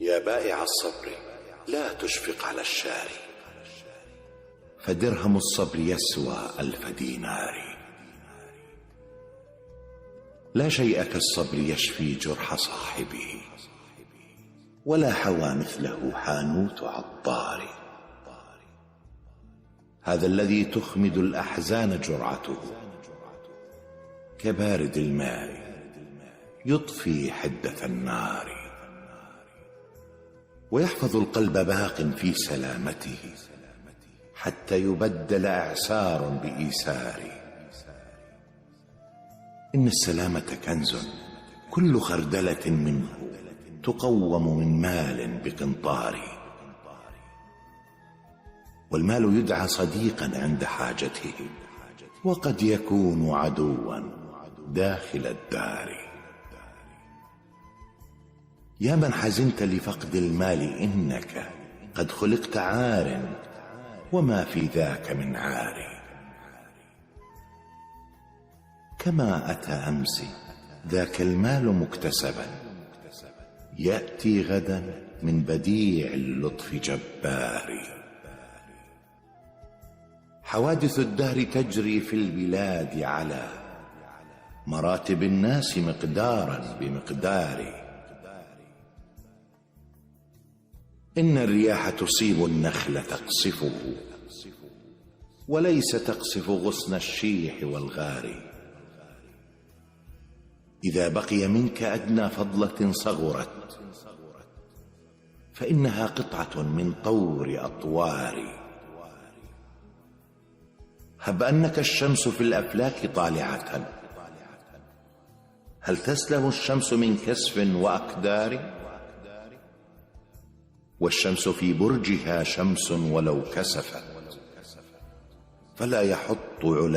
يا بائع الصبر لا تشفق على الشاري، فدرهم الصبر يسوى 1000 دينار. لا شيء كالصبر يشفي جرح صاحبه، ولا حوى مثله حانوت عطار. هذا الذي تخمد الأحزان جرعته، كبارد الماء يطفي حدة النار. ويحفظ القلب باق في سلامته، حتى يبدل إعسار بإيسار. إن السلامة كنز، كل خردلة منه تقوم من مال بقنطار. والمال يدعى صديقا عند حاجته، وقد يكون عدوا داخل الدار. يا من حزنت لفقد المال، إنك قد خلقت عار، وما في ذاك من عار. كما أتى أمس ذاك المال مكتسبا، يأتي غدا من بديع اللطف جبار. حوادث الدهر تجري في البلاد على مراتب الناس مقدارا بمقدار. إن الرياح تصيب النخل تقصفه، وليس تقصف غصن الشيح والغار. إذا بقي منك أدنى فضلة صغرت، فإنها قطعة من طور أطوار. هب أنك الشمس في الأفلاك طالعة، هل تسلم الشمس من كسف وأقدار؟ والشمس في برجها شمس ولو كسفت، فلا يحط علا